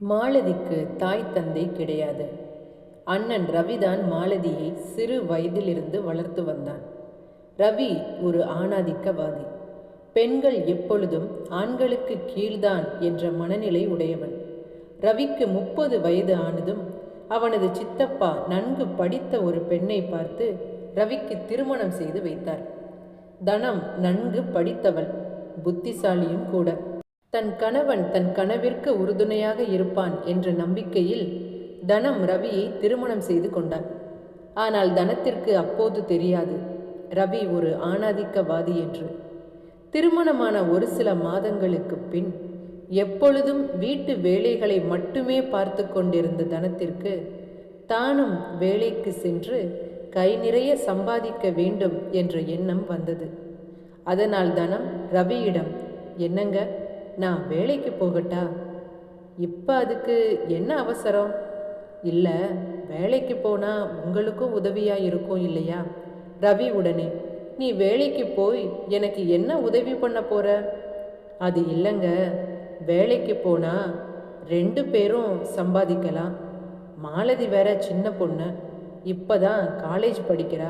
மாலதிக்கு தாய் தந்தை கிடையாது. அண்ணன் ரவிதான் மாலதியை சிறு வயதிலிருந்து வளர்த்து வந்தான். ரவி ஒரு ஆணாதிக்கவாதி. பெண்கள் எப்பொழுதும் ஆண்களுக்கு கீழ்தான் என்ற மனநிலை உடையவன். ரவிக்கு 30 வயது ஆனதும் அவனது சித்தப்பா நன்கு படித்த ஒரு பெண்ணை பார்த்து ரவிக்கு திருமணம் செய்து வைத்தார். தனம் நன்கு படித்தவள், புத்திசாலியும் கூட. தன் கணவன் தன் கனவிற்கு உறுதுணையாக இருப்பான் என்ற நம்பிக்கையில் தனம் ரவியை திருமணம் செய்து கொண்டார். ஆனால் தனத்திற்கு அப்போது தெரியாது ரவி ஒரு ஆணாதிக்கவாதி என்று. திருமணமான ஒரு சில மாதங்களுக்கு பின் எப்பொழுதும் வீட்டு வேலைகளை மட்டுமே பார்த்து கொண்டிருந்த தனத்திற்கு தானும் வேலைக்கு சென்று கை நிறைய சம்பாதிக்க வேண்டும் என்ற எண்ணம் வந்தது. அதனால் தனம் ரவியிடம், என்னங்க, நான் வேலைக்கு போகட்டா? இப்போ அதுக்கு என்ன அவசரம்? இல்லை, வேலைக்கு போனால் உங்களுக்கும் உதவியாக இருக்கும் இல்லையா? ரவி உடனே, நீ வேலைக்கு போய் எனக்கு என்ன உதவி பண்ண போற? அது இல்லைங்க, வேலைக்கு போனால் 2 பேரும் சம்பாதிக்கலாம். மாலதி வேற சின்ன பொண்ணு, இப்போதான் காலேஜ் படிக்கிறா.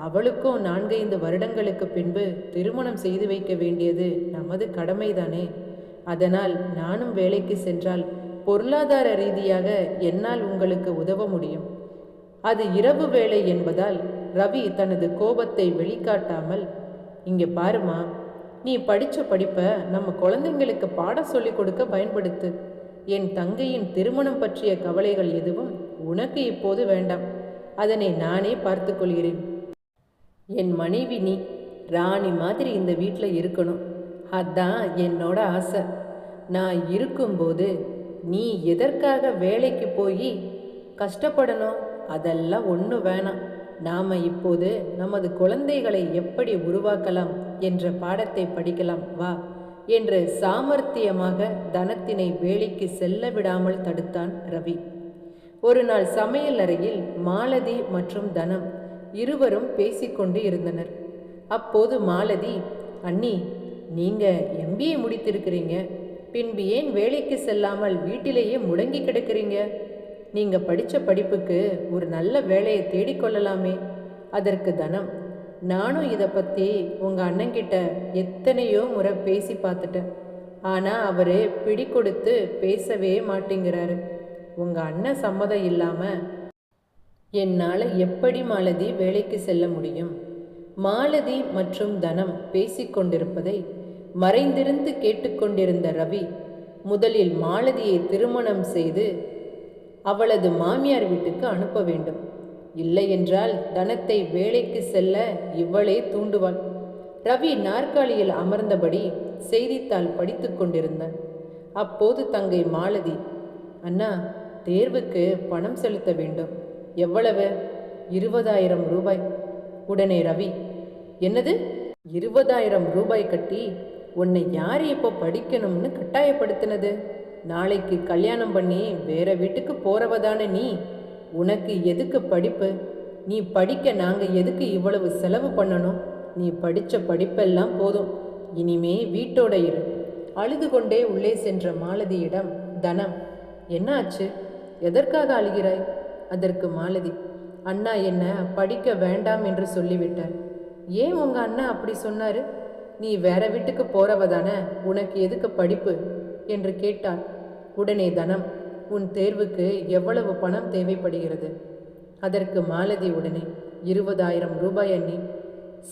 அவளுக்கும் 4-5 வருடங்களுக்கு பின்பு திருமணம் செய்து வைக்க வேண்டியது நமது கடமைதானே. அதனால் நானும் வேலைக்கு சென்றால் பொருளாதார ரீதியாக என்னால் உங்களுக்கு உதவ முடியும். அது இரவு வேலை என்பதால் ரவி தனது கோபத்தை வெளிக்காட்டாமல், இங்கே பாருமா, நீ படித்த படிப்பை நம்ம குழந்தைங்களுக்கு பாடம் சொல்லிக் கொடுக்க பயன்படுத்து. என் தங்கையின் திருமணம் பற்றிய கவலைகள் எதுவும் உனக்கு இப்போது வேண்டாம். அதனை நானே பார்த்து கொள்கிறேன். என் மனைவி நீ ராணி மாதிரி இந்த வீட்டில் இருக்கணும். அதான் என்னோட ஆசை. நான் இருக்கும்போது நீ எதற்காக வேலைக்கு போய் கஷ்டப்படணும்? அதெல்லாம் ஒன்றும் வேணாம். நாம் இப்போது நமது குழந்தைகளை எப்படி உருவாக்கலாம் என்ற பாடத்தை படிக்கலாம் வா என்று சாமர்த்தியமாக தனத்தினை வேலைக்கு செல்ல விடாமல் தடுத்தான் ரவி. ஒரு நாள் சமையல் அறையில் மாலதி மற்றும் தனம் இருவரும் பேசிக்கொண்டு இருந்தனர். அப்போது மாலதி, அண்ணி, நீங்கள் MBA முடித்திருக்கிறீங்க, பின்பு ஏன் வேலைக்கு செல்லாமல் வீட்டிலேயே முடங்கி கிடக்கிறீங்க? நீங்கள் படித்த படிப்புக்கு ஒரு நல்ல வேலையை தேடிக்கொள்ளலாமே. அதற்கு தனம், நானும் இதை பற்றி உங்கள் அண்ணங்கிட்ட எத்தனையோ முறை பேசி பார்த்துட்டேன். ஆனால் அவர் பிடி கொடுத்து பேசவே மாட்டேங்கிறாரு. உங்கள் அண்ணன் சம்மதம் இல்லாமல் என்னால் எப்படி மாலதி வேலைக்கு செல்ல முடியும்? மாலதி மற்றும் தனம் பேசிக்கொண்டிருப்பதை மறைந்திருந்து கேட்டுக்கொண்டிருந்த ரவி முதலில் மாலதியை திருமணம் செய்து அவளது மாமியார் வீட்டுக்கு அனுப்ப வேண்டும். இல்லையென்றால் தனத்தை வேலைக்கு செல்ல இவளே தூண்டுவாள். ரவி நாற்காலியில் அமர்ந்தபடி செய்தித்தாள் படித்து கொண்டிருந்தான். அப்போது தங்கை மாலதி, அண்ணா, தேர்வுக்கு பணம் செலுத்த வேண்டும். எவ்வளவு? 20,000 ரூபாய். உடனே ரவி, என்னது, 20,000 ரூபாய் கட்டி உன்னை யார் இப்போ படிக்கணும்னு கட்டாயப்படுத்தினது? நாளைக்கு கல்யாணம் பண்ணி வேற வீட்டுக்கு போறவதானே நீ. உனக்கு எதுக்கு படிப்பு? நீ படிக்க நாங்கள் எதுக்கு இவ்வளவு செலவு பண்ணணும்? நீ படித்த படிப்பெல்லாம் போதும், இனிமே வீட்டோட இரு. அழுது கொண்டே உள்ளே சென்ற மாலதியிடம் தனம், என்ன ஆச்சு? எதற்காக அழுகிறாய்? அதற்கு மாலதி, அண்ணா என்ன படிக்க வேண்டாம் என்று சொல்லிவிட்டார். ஏன் உங்கள் அண்ணா அப்படி சொன்னார்? நீ வேற வீட்டுக்கு போறவதானே, உனக்கு எதுக்கு படிப்பு என்று கேட்டார். உடனே தனம், உன் தேர்வுக்கு எவ்வளவு பணம் தேவைப்படுகிறது? அதற்கு மாலதி உடனே, 20,000 ரூபாய் அண்ணி.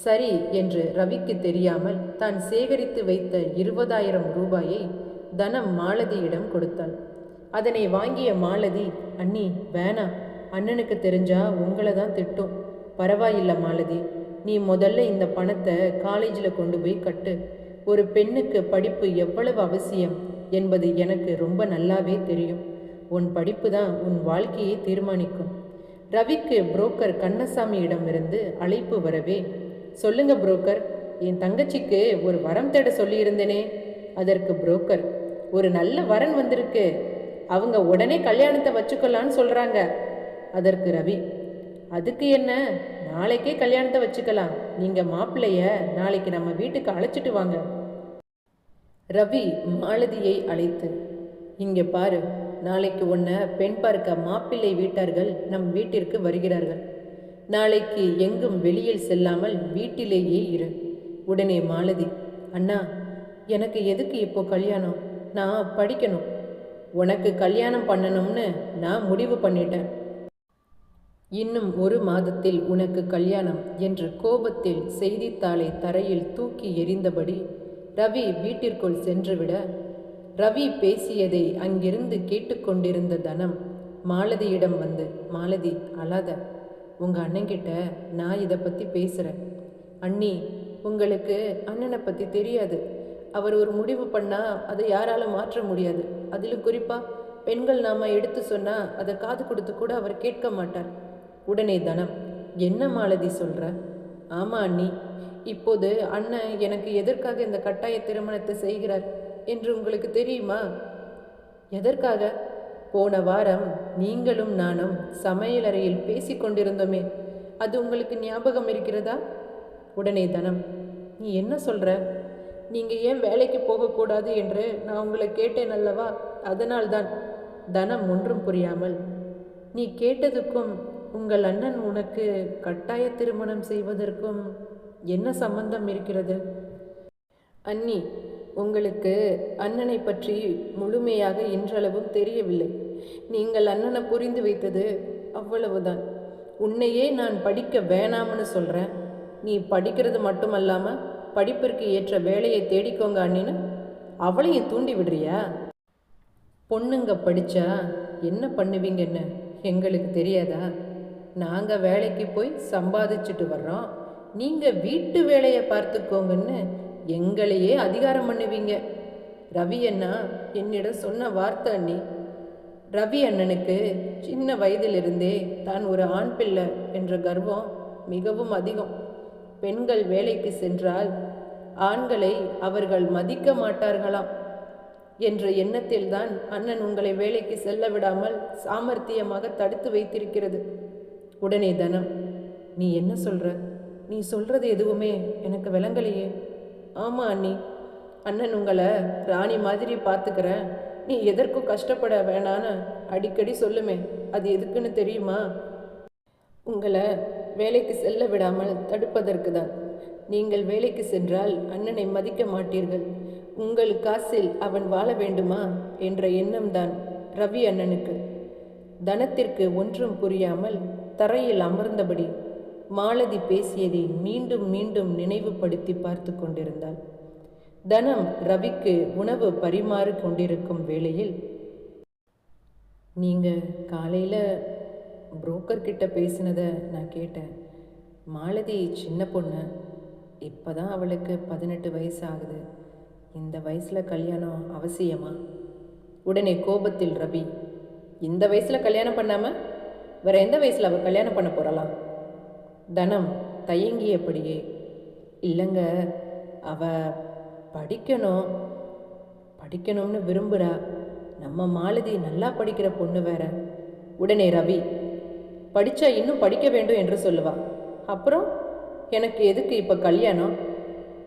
சரி என்று ரவிக்கு தெரியாமல் தான் சேகரித்து வைத்த 20,000 ரூபாயை தனம் மாலதியிடம் கொடுத்தாள். அதனை வாங்கிய மாலதி, அண்ணி வேணாம், அண்ணனுக்கு தெரிஞ்சா உங்களை தான் திட்டும். பரவாயில்லை மாலதி, நீ முதல்ல இந்த பணத்தை காலேஜில் கொண்டு போய் கட்டு. ஒரு பெண்ணுக்கு படிப்பு எவ்வளவு அவசியம் என்பது எனக்கு ரொம்ப நல்லாவே தெரியும். உன் படிப்பு தான் உன் வாழ்க்கையை தீர்மானிக்கும். ரவிக்கு புரோக்கர் கண்ணசாமியிடமிருந்து அழைப்பு வரவே, சொல்லுங்க புரோக்கர், என் தங்கச்சிக்கு ஒரு வரம் தேட சொல்லியிருந்தேனே. அதற்கு புரோக்கர், ஒரு நல்ல வரன் வந்திருக்கு, அவங்க உடனே கல்யாணத்தை வச்சுக்கலான்னு சொல்கிறாங்க. அதற்கு ரவி, அதுக்கு என்ன, நாளைக்கே கல்யாணத்தை வச்சுக்கலாம். நீங்கள் மாப்பிள்ளைய நாளைக்கு நம்ம வீட்டுக்கு அழைச்சிட்டு வாங்க. ரவி மாலதியை அழைத்து, இங்கே பாரு, நாளைக்கு உன்னை பெண் பார்க்க மாப்பிள்ளை வீட்டார்கள் நம் வீட்டிற்கு வருகிறார்கள். நாளைக்கு எங்கும் வெளியில் செல்லாமல் வீட்டிலேயே இரு. உடனே மாலதி, அண்ணா, எனக்கு எதுக்கு இப்போ கல்யாணம்? நான் படிக்கணும். உனக்கு கல்யாணம் பண்ணணும்னு நான் முடிவு பண்ணிட்டேன். இன்னும் 1 மாதத்தில் உனக்கு கல்யாணம் என்று கோபத்தில் செய்தித்தாளை தரையில் தூக்கி எறிந்தபடி ரவி வீட்டிற்குள் சென்றுவிட, ரவி பேசியதை அங்கிருந்து கேட்டுக்கொண்டிருந்த தனம் மாலதியிடம் வந்து, மாலதி, அழாத. உங்கள் அண்ணன்கிட்ட நான் இதை பற்றி பேசுகிறேன். அண்ணி, உங்களுக்கு அண்ணனை பற்றி தெரியாது. அவர் ஒரு முடிவு பண்ணால் அதை யாராலும் மாற்ற முடியாது. அதிலும் குறிப்பாக பெண்கள் நாம் எடுத்து சொன்னால் அதை காது கொடுத்து கூட அவர் கேட்க மாட்டார். உடனே தனம், என்ன மாலதி சொல்கிற? ஆமாம் அண்ணி, இப்போது அண்ணன் எனக்கு எதற்காக இந்த கட்டாய திருமணத்தை செய்கிறார் என்று உங்களுக்கு தெரியுமா? எதற்காக? போன வாரம் நீங்களும் நானும் சமையலறையில் பேசிக்கொண்டிருந்தோமே, அது உங்களுக்கு ஞாபகம் இருக்கிறதா? உடனே தனம், நீ என்ன சொல்கிற? நீங்கள் ஏன் வேலைக்கு போகக்கூடாது என்று நான் உங்களை கேட்டேன் அல்லவா, அதனால்தான். தனம் ஒன்றும் புரியாமல், நீ கேட்டதுக்கும் உங்கள் அண்ணன் உனக்கு கட்டாய திருமணம் செய்வதற்கும் என்ன சம்பந்தம் இருக்கிறது? அண்ணி, உங்களுக்கு அண்ணனை பற்றி முழுமையாக இன்றளவும் தெரியவில்லை. நீங்கள் அண்ணனை புரிந்து வைத்தது அவ்வளவுதான். உன்னையே நான் படிக்க வேணாம்னு சொல்கிறேன். நீ படிக்கிறது மட்டுமல்லாமல் படிப்பிற்கு ஏற்ற வேலையை தேடிக்கோங்க அண்ணின்னு அவளையும் தூண்டி விடுறியா? பொண்ணுங்க படித்தா என்ன பண்ணுவீங்கன்னு எங்களுக்கு தெரியாதா? நாங்கள் வேலைக்கு போய் சம்பாதிச்சுட்டு வர்றோம், நீங்கள் வீட்டு வேலையை பார்த்துக்கோங்கன்னு எங்களையே அதிகாரம் பண்ணுவீங்க. ரவி அண்ணா என்னிடம் சொன்ன வார்த்தை அண்ணி. ரவி அண்ணனுக்கு சின்ன வயதிலிருந்தே தான் ஒரு ஆண் பிள்ளை என்ற கர்வம் மிகவும் அதிகம். பெண்கள் வேலைக்கு சென்றால் ஆண்களை அவர்கள் மதிக்க மாட்டார்களாம் என்ற எண்ணத்தில்தான் அண்ணன் உங்களை வேலைக்கு செல்ல விடாமல் சாமர்த்தியமாக தடுத்து வைத்திருக்கிறது. உடனே தனம், நீ என்ன சொல்ற? நீ சொல்றது எதுவுமே எனக்கு விளங்கலையே. ஆமாம் அண்ணி, அண்ணன் உங்களை ராணி மாதிரி பார்த்துக்கிறேன், நீ எதற்கும் கஷ்டப்பட வேணான்னு அடிக்கடி சொல்லுமே, அது எதுக்குன்னு தெரியுமா? உங்களை வேலைக்கு செல்ல விடாமல் தடுப்பதற்கு தான். நீங்கள் வேலைக்கு சென்றால் அண்ணனை மதிக்க மாட்டீர்கள், உங்கள் காசில் அவன் வாழ வேண்டுமா என்ற எண்ணம்தான் ரவி அண்ணனுக்கு. தனத்திற்கு ஒன்றும் புரியாமல் தரையில் அமர்ந்தபடி மாலதி பேசியதை மீண்டும் மீண்டும் நினைவுபடுத்தி பார்த்து கொண்டிருந்தாள். தனம் ரவிக்கு உணவு பரிமாறு கொண்டிருக்கும் வேளையில், நீங்கள் காலையில் புரோக்கர்கிட்ட பேசினதை நான் கேட்டேன். மாலதி சின்ன பொண்ணு, இப்போ தான் அவளுக்கு 18 வயசு ஆகுது. இந்த வயசில் கல்யாணம் அவசியமா? உடனே கோபத்தில் ரவி, இந்த வயசில் கல்யாணம் பண்ணாமல் வேற எந்த வயசில் அவள் கல்யாணம் பண்ண போகிறாளாம்? தனம் தயங்கியபடியே, இல்லைங்க, அவள் படிக்கணும்னு விரும்புகிறா. நம்ம மாலதி நல்லா படிக்கிற பொண்ணு வேற. உடனே ரவி, படித்தா இன்னும் படிக்க வேண்டும் என்று சொல்லுவா. அப்புறம் எனக்கு எதுக்கு இப்போ கல்யாணம்?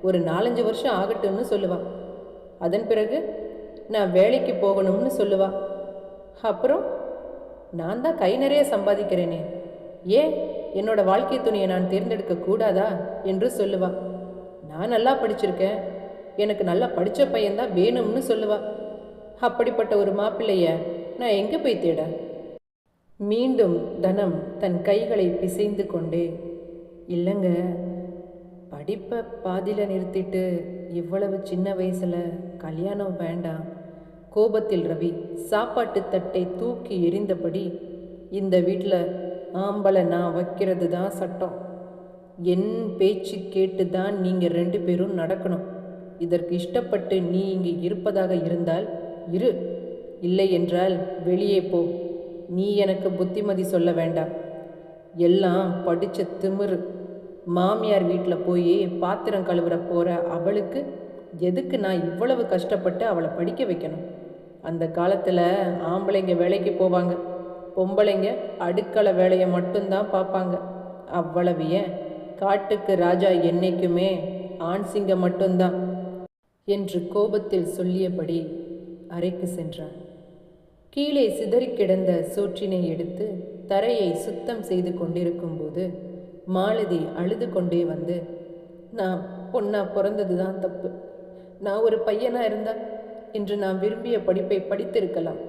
ஒரு 4-5 வருஷம் ஆகட்டும்னு சொல்லுவா. அதன் பிறகு நான் வேலைக்கு போகணும்னு சொல்லுவா. அப்புறம் நான் தான் கை நிறைய சம்பாதிக்கிறேனே, ஏன் என்னோட வாழ்க்கை துணையை நான் தேர்ந்தெடுக்க கூடாதா என்று சொல்லுவா. நான் நல்லா படிச்சிருக்கேன், எனக்கு நல்லா படித்த பையன்தான் வேணும்னு சொல்லுவா. அப்படிப்பட்ட ஒரு மாப்பிள்ளைய நான் எங்கே போய் தேட? மீண்டும் தனம் தன் கைகளை பிசைந்து கொண்டே, இல்லைங்க, படிப்பை பாதியில் நிறுத்திட்டு இவ்வளவு சின்ன வயசில் கல்யாணம் வேண்டாம். கோபத்தில் ரவி சாப்பாட்டு தட்டை தூக்கி எறிந்தபடி, இந்த வீட்டில் ஆம்பளை நான் வைக்கிறது தான் சட்டம். என் பேச்சு கேட்டு தான் நீங்கள் 2 பேரும் நடக்கணும். இதற்கு இஷ்டப்பட்டு நீ இங்கே இருப்பதாக இருந்தால் இரு, இல்லை என்றால் வெளியே போ. நீ எனக்கு புத்திமதி சொல்ல வேண்டாம். எல்லாம் படித்த திமிரு. மாமியார் வீட்டில் போய் பாத்திரம் கழுவுற போகிற அவளுக்கு எதுக்கு நான் இவ்வளவு கஷ்டப்பட்டு அவளை படிக்க வைக்கணும்? அந்த காலத்தில் ஆம்பளைங்க வேலைக்கு போவாங்க, பொம்பளைங்க அடுக்களை வேலையை மட்டும்தான் பார்ப்பாங்க. அவ்வளவு ஏன், காட்டுக்கு ராஜா என்னைக்குமே ஆண் சிங்கம் மட்டும்தான் என்று கோபத்தில் சொல்லியபடி அறைக்கு சென்றான். கீழே சிதறி கிடந்த சோற்றினை எடுத்து தரையை சுத்தம் செய்து கொண்டிருக்கும்போது மாலதி அழுது கொண்டே வந்து, நான் பொண்ணா பிறந்தது தான் தப்பு. நான் ஒரு பையனா இருந்தா இன்று நான் விரும்பிய படிப்பை படித்திருக்கலாம்.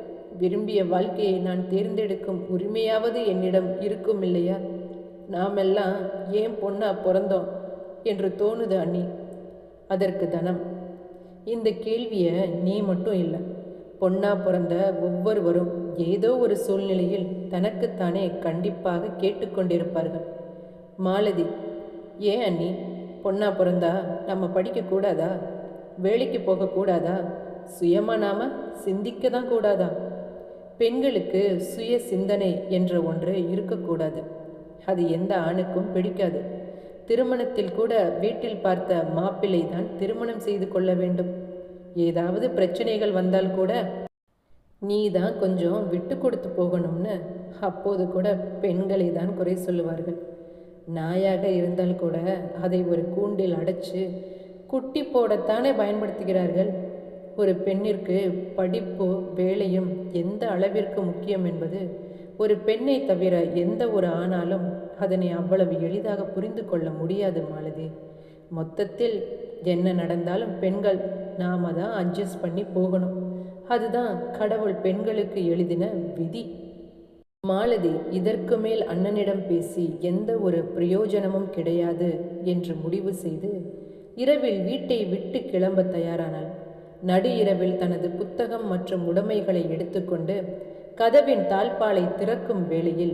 விரும்பிய வாழ்க்கையை நான் தேர்ந்தெடுக்கும் உரிமையாவது என்னிடம் இருக்கும் இல்லையா? நாமெல்லாம் ஏன் பொண்ணா பிறந்தோம் என்று தோணுது அண்ணி. அதற்கு தனம், இந்த கேள்வியை நீ மட்டும் இல்லை, பொண்ணா பிறந்த ஒவ்வொருவரும் ஏதோ ஒரு சூழ்நிலையில் தனக்குத்தானே கண்டிப்பாக கேட்டுக்கொண்டிருப்பார்கள். மாலதி, ஏன் அண்ணி, பொண்ணா பிறந்தா நம்ம படிக்கக்கூடாதா? வேலைக்கு போகக்கூடாதா? சுயமாக நாம் சிந்திக்க தான் கூடாதா? பெண்களுக்கு சுய சிந்தனை என்ற ஒன்று இருக்கக்கூடாது. அது எந்த ஆணுக்கும் பிடிக்காது. திருமணத்தில் கூட வீட்டில் பார்த்த மாப்பிள்ளை தான் திருமணம் செய்து கொள்ள வேண்டும். ஏதாவது பிரச்சனைகள் வந்தால் கூட நீ தான் கொஞ்சம் விட்டு கொடுத்து போகணும்னு அப்போது கூட பெண்களை தான் குறை சொல்லுவார்கள். நாயாக இருந்தால் கூட அதை ஒரு கூண்டில் அடைச்சு குட்டி போடத்தானே பயன்படுத்துகிறார்கள். ஒரு பெண்ணிற்கு படிப்போ வேலையும் எந்த அளவிற்கு முக்கியம் என்பது ஒரு பெண்ணை தவிர எந்த ஒரு ஆணாலும் அதனை அவ்வளவு எளிதாக புரிந்து கொள்ள முடியாது மாலதி. மொத்தத்தில் என்ன நடந்தாலும் பெண்கள் நாம தான் அட்ஜஸ்ட் பண்ணி போகணும். அதுதான் கடவுள் பெண்களுக்கு எழுதின விதி. மாலதி இதற்கு மேல் அண்ணனிடம் பேசி எந்த ஒரு பிரயோஜனமும் கிடையாது என்று முடிவு செய்து இரவில் வீட்டை விட்டு கிளம்ப தயாரானாள். நடு இரவில் தனது புத்தகம் மற்றும் உடைமைகளை எடுத்துக்கொண்டு கதவின் தாழ்பாலை திறக்கும் வேளையில்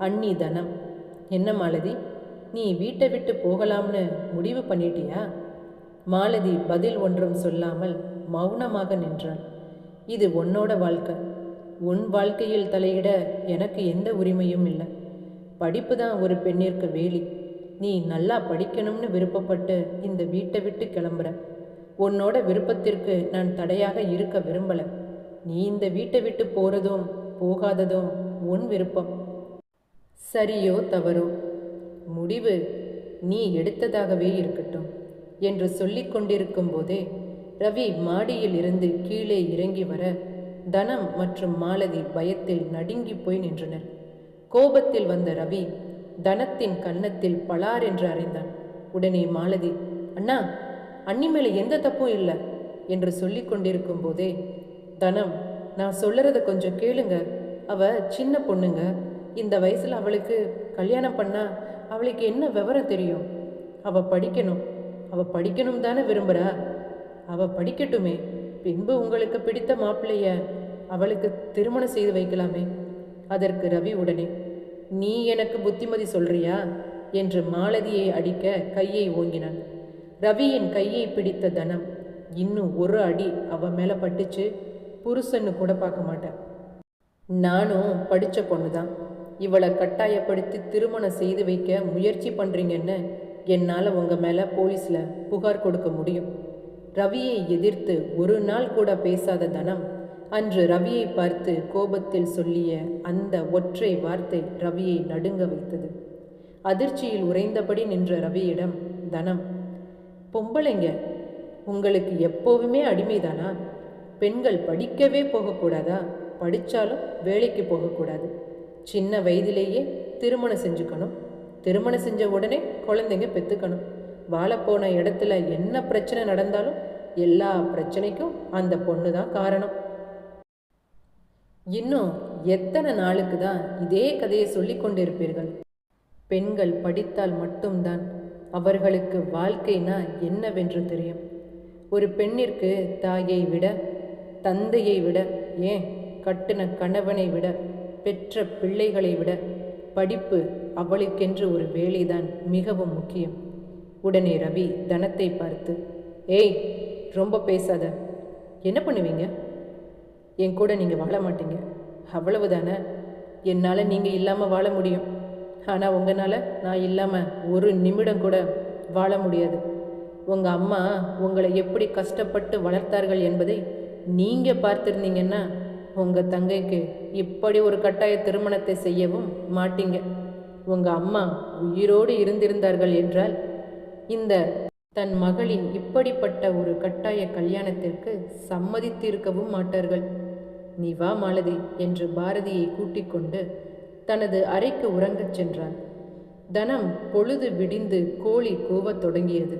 அண்ணி தனம், என்ன மாலதி, நீ வீட்டை விட்டு போகலாம்னு முடிவு பண்ணிட்டியா? மாலதி பதில் ஒன்றும் சொல்லாமல் மௌனமாக நின்றாள். இது உன்னோட வாழ்க்கை. உன் வாழ்க்கையில் தலையிட எனக்கு எந்த உரிமையும் இல்லை. படிப்பு தான் ஒரு பெண்ணிற்கு வேலி. நீ நல்லா படிக்கணும்னு விருப்பப்பட்டு இந்த வீட்டை விட்டு கிளம்புற. உன்னோட விருப்பத்திற்கு நான் தடையாக இருக்க விரும்பலை. நீ இந்த வீட்டை விட்டு போகிறதும் போகாததும் உன் விருப்பம். சரியோ தவறோ முடிவு நீ எடுத்ததாகவே இருக்கட்டும் என்று சொல்லி கொண்டிருக்கும் போதே ரவி மாடியில் இருந்து கீழே இறங்கி வர தனம் மற்றும் மாலதி பயத்தில் நடுங்கி போய் நின்றனர். கோபத்தில் வந்த ரவி தனத்தின் கன்னத்தில் பலார் என்று அறைந்தான். உடனே மாலதி, அண்ணா, அண்ணி மேலே எந்த தப்பும் இல்லை என்று சொல்லி கொண்டிருக்கும் போதே தனம், நான் சொல்லுறத கொஞ்சம் கேளுங்க. அவ சின்ன பொண்ணுங்க. இந்த வயசில் அவளுக்கு கல்யாணம் பண்ணா அவளுக்கு என்ன விவரம் தெரியும்? அவ படிக்கணும் தானே விரும்புகிறா. அவ படிக்கட்டுமே. பின்பு உங்களுக்கு பிடித்த மாப்பிள்ளைய அவளுக்கு திருமணம் செய்து வைக்கலாமே. அதற்கு ரவி உடனே, நீ எனக்கு புத்திமதி சொல்றியா என்று மாலதியை அடிக்க கையை ஓங்கினான். ரவியின் கையை பிடித்த தனம், இன்னும் ஒரு அடி அவ மேலே பட்டுச்சு புருஷன்னு கூட பார்க்க மாட்டேன். நானும் படித்த பொண்ணு தான். இவளை கட்டாயப்படுத்தி திருமணம் செய்து வைக்க முயற்சி பண்ணுறீங்கன்னு என்னால் உங்கள் மேலே போலீஸில் புகார் கொடுக்க முடியும். ரவியை எதிர்த்து ஒரு நாள் கூட பேசாத தனம் அன்று ரவியை பார்த்து கோபத்தில் சொல்லிய அந்த ஒற்றை வார்த்தை ரவியை நடுங்க வைத்தது. அதிர்ச்சியில் உறைந்தபடி நின்ற ரவியிடம் தனம், பொம்பளைங்க உங்களுக்கு எப்போவுமே அடிமைதானா? பெண்கள் படிக்கவே போகக்கூடாதா? படித்தாலும் வேலைக்கு போகக்கூடாது. சின்ன வயதிலேயே திருமணம் செஞ்சுக்கணும். திருமணம் செஞ்ச உடனே குழந்தைங்க பெற்றுக்கணும். வாழப்போன இடத்துல என்ன பிரச்சனை நடந்தாலும் எல்லா பிரச்சனைக்கும் அந்த பொண்ணு தான் காரணம். இன்னும் எத்தனை நாளுக்கு தான் இதே கதையை சொல்லி கொண்டிருப்பீர்கள்? பெண்கள் படித்தால் மட்டும்தான் அவர்களுக்கு வாழ்க்கைனா என்னவென்று தெரியும். ஒரு பெண்ணிற்கு தாயை விட, தந்தையை விட, ஏன் கட்டின கணவனை விட, பெற்ற பிள்ளைகளை விட படிப்பு அவளுக்கென்று ஒரு வேலைதான் மிகவும் முக்கியம். உடனே ரவி தனத்தை பார்த்து, ஏய், ரொம்ப பேசாத. என்ன பண்ணுவீங்க? என் கூட நீங்கள் வாழ மாட்டீங்க, அவ்வளவுதானே. என்னால் நீங்கள் இல்லாமல் வாழ முடியும். ஆனால் உங்களால் நான் இல்லாமல் ஒரு நிமிடம் கூட வாழ முடியாது. உங்கள் அம்மா உங்களை எப்படி கஷ்டப்பட்டு வளர்த்தார்கள் என்பதை நீங்கள் பார்த்துருந்தீங்கன்னா உங்கள் தங்கைக்கு இப்படி ஒரு கட்டாய திருமணத்தை செய்யவும் மாட்டீங்க. உங்கள் அம்மா உயிரோடு இருந்திருந்தார்கள் என்றால் இந்த தன் மகளின் இப்படிப்பட்ட ஒரு கட்டாய கல்யாணத்திற்கு சம்மதித்திருக்கவும் மாட்டார்கள். நீ வா மாலதி என்று பாரதியை கூட்டிக் கொண்டு தனது அறைக்கு உறங்கச் சென்றான். தனம் பொழுது விடிந்து கோழி கூவத் தொடங்கியது.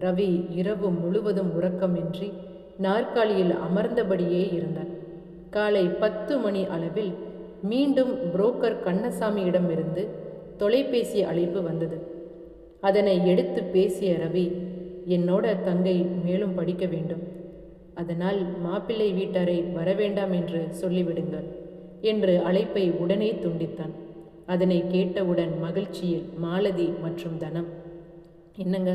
ரவி இரவு முழுவதும் உறக்கமின்றி நாற்காலியில் அமர்ந்தபடியே இருந்தான். காலை 10 மணி அளவில் மீண்டும் புரோக்கர் கண்ணசாமியிடமிருந்து தொலைபேசி அழைப்பு வந்தது. அதனை எடுத்து பேசிய ரவி, என்னோட தங்கை மேலும் படிக்க வேண்டும், அதனால் மாப்பிள்ளை வீட்டாரை வரவேண்டாம் என்று சொல்லிவிடுங்கள் என்று அழைப்பை உடனே துண்டித்தான். அதனை கேட்டவுடன் மகிழ்ச்சியில் மாலதி மற்றும் தனம், என்னங்க,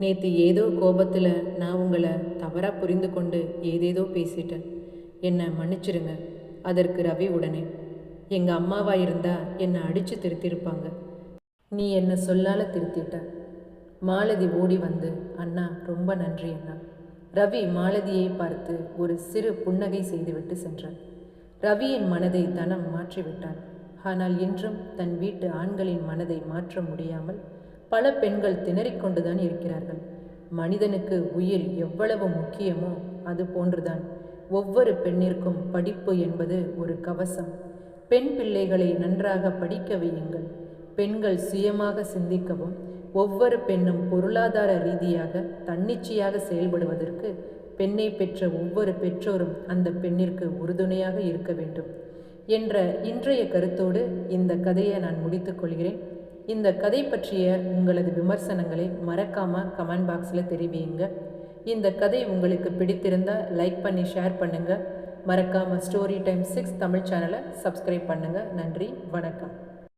நேற்று ஏதோ கோபத்தில் நான் உங்களை தவறாக புரிந்து கொண்டு ஏதேதோ பேசிட்டேன், என்னை மன்னிச்சிருங்க. அதற்கு ரவி உடனே, எங்கள் அம்மாவா இருந்தா என்னை அடித்து திருத்திருப்பாங்க, நீ என்னை சொல்லால திருத்திட்ட. மாலதி ஓடி வந்து, அண்ணா ரொம்ப நன்றி அண்ணா. ரவி மாலதியை பார்த்து ஒரு சிறு புன்னகை செய்துவிட்டு சென்றான். ரவியின் மனதை தனம் மாற்றிவிட்டான். ஆனால் இன்றும் தன் வீட்டு ஆண்களின் மனதை மாற்ற முடியாமல் பல பெண்கள் திணறிக்கொண்டுதான் இருக்கிறார்கள். மனிதனுக்கு உயிர் எவ்வளவு முக்கியமோ அது போன்றுதான் ஒவ்வொரு பெண்ணிற்கும் படிப்பு என்பது ஒரு கவசம். பெண் பிள்ளைகளை நன்றாக படிக்க வையுங்கள். பெண்கள் சுயமாக சிந்திக்கவும் ஒவ்வொரு பெண்ணும் பொருளாதார ரீதியாக தன்னிச்சையாக செயல்படுவதற்கு பெண்ணை பெற்ற ஒவ்வொரு பெற்றோரும் அந்த பெண்ணிற்கு உறுதுணையாக இருக்க வேண்டும் என்ற இன்றைய கருத்தோடு இந்த கதையை நான் முடித்துக்கொள்கிறேன். இந்த கதை பற்றிய உங்களது விமர்சனங்களை மறக்காமல் கமெண்ட் பாக்ஸில் தெரிவியுங்க. இந்த கதை உங்களுக்கு பிடித்திருந்தால் லைக் பண்ணி ஷேர் பண்ணுங்கள். மறக்காமல் ஸ்டோரி டைம் 6 தமிழ் சேனலை சப்ஸ்கிரைப் பண்ணுங்கள். நன்றி, வணக்கம்.